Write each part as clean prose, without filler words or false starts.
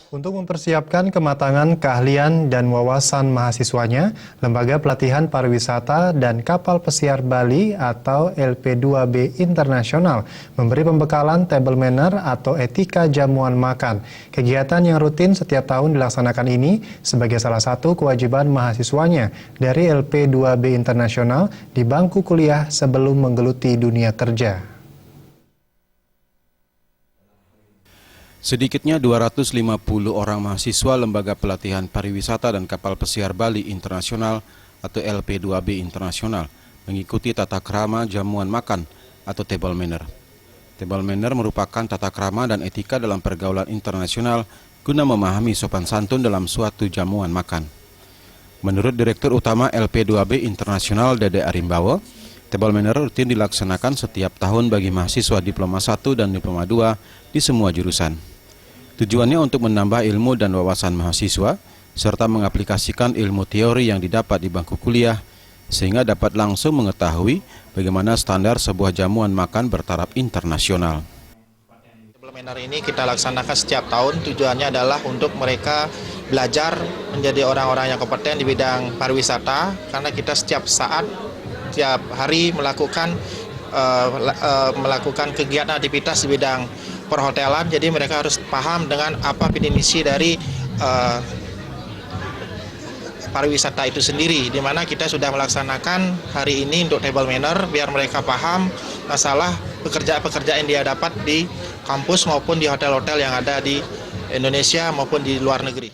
Untuk mempersiapkan kematangan keahlian dan wawasan mahasiswanya, Lembaga Pelatihan Pariwisata dan Kapal Pesiar Bali atau LP2B Internasional memberi pembekalan table manner atau etika jamuan makan. Kegiatan yang rutin setiap tahun dilaksanakan ini sebagai salah satu kewajiban mahasiswanya dari LP2B Internasional di bangku kuliah sebelum menggeluti dunia kerja. Sedikitnya 250 orang mahasiswa Lembaga Pelatihan Pariwisata dan Kapal Pesiar Bali Internasional atau LP2B Internasional mengikuti tata krama jamuan makan atau table manner. Table manner merupakan tata krama dan etika dalam pergaulan internasional guna memahami sopan santun dalam suatu jamuan makan. Menurut Direktur Utama LP2B Internasional Dede Arimbawo, table manner rutin dilaksanakan setiap tahun bagi mahasiswa Diploma 1 dan Diploma 2 di semua jurusan. Tujuannya untuk menambah ilmu dan wawasan mahasiswa, serta mengaplikasikan ilmu teori yang didapat di bangku kuliah, sehingga dapat langsung mengetahui bagaimana standar sebuah jamuan makan bertaraf internasional. Table manner ini kita laksanakan setiap tahun, tujuannya adalah untuk mereka belajar menjadi orang-orang yang kompeten di bidang pariwisata, karena kita setiap saat, setiap hari melakukan kegiatan aktivitas di bidang perhotelan, jadi mereka harus paham dengan apa definisi dari pariwisata itu sendiri, di mana kita sudah melaksanakan hari ini untuk table manner biar mereka paham masalah pekerjaan-pekerjaan yang dia dapat di kampus maupun di hotel-hotel yang ada di Indonesia maupun di luar negeri.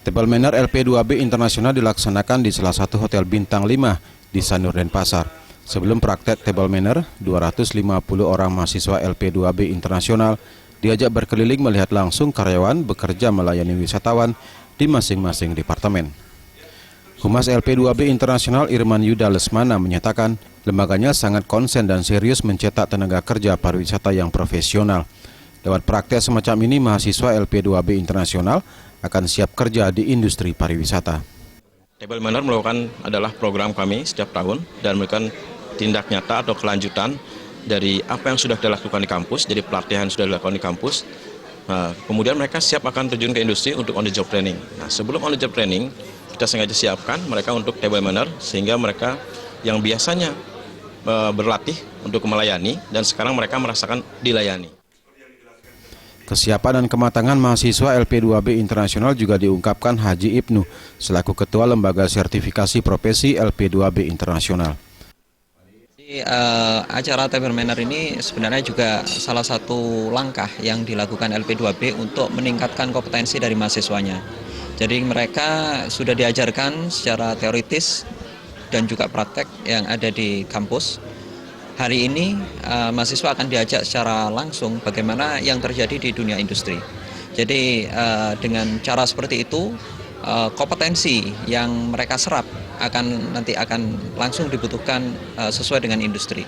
Table manner LP2B Internasional dilaksanakan di salah satu hotel bintang 5 di Sanur Denpasar. Sebelum praktek table manner, 250 orang mahasiswa LP2B Internasional diajak berkeliling melihat langsung karyawan bekerja melayani wisatawan di masing-masing departemen. Humas LP2B Internasional Irman Yuda Lesmana menyatakan lembaganya sangat konsen dan serius mencetak tenaga kerja pariwisata yang profesional. Lewat praktek semacam ini, mahasiswa LP2B Internasional akan siap kerja di industri pariwisata. Table manner adalah program kami setiap tahun dan memberikan tindak nyata atau kelanjutan dari apa yang sudah dilakukan di kampus, jadi pelatihan sudah dilakukan di kampus. Nah, kemudian mereka siap akan terjun ke industri untuk on the job training. Nah, sebelum on the job training, kita sengaja siapkan mereka untuk table manner, sehingga mereka yang biasanya berlatih untuk melayani, dan sekarang mereka merasakan dilayani. Kesiapan dan kematangan mahasiswa LP2B Internasional juga diungkapkan Haji Ibnu selaku Ketua Lembaga Sertifikasi Profesi LP2B Internasional. Acara table manner ini sebenarnya juga salah satu langkah yang dilakukan LP2B untuk meningkatkan kompetensi dari mahasiswanya. Jadi mereka sudah diajarkan secara teoritis dan juga praktek yang ada di kampus. Hari ini mahasiswa akan diajak secara langsung bagaimana yang terjadi di dunia industri. Jadi dengan cara seperti itu, kompetensi yang mereka serap nanti akan langsung dibutuhkan sesuai dengan industri.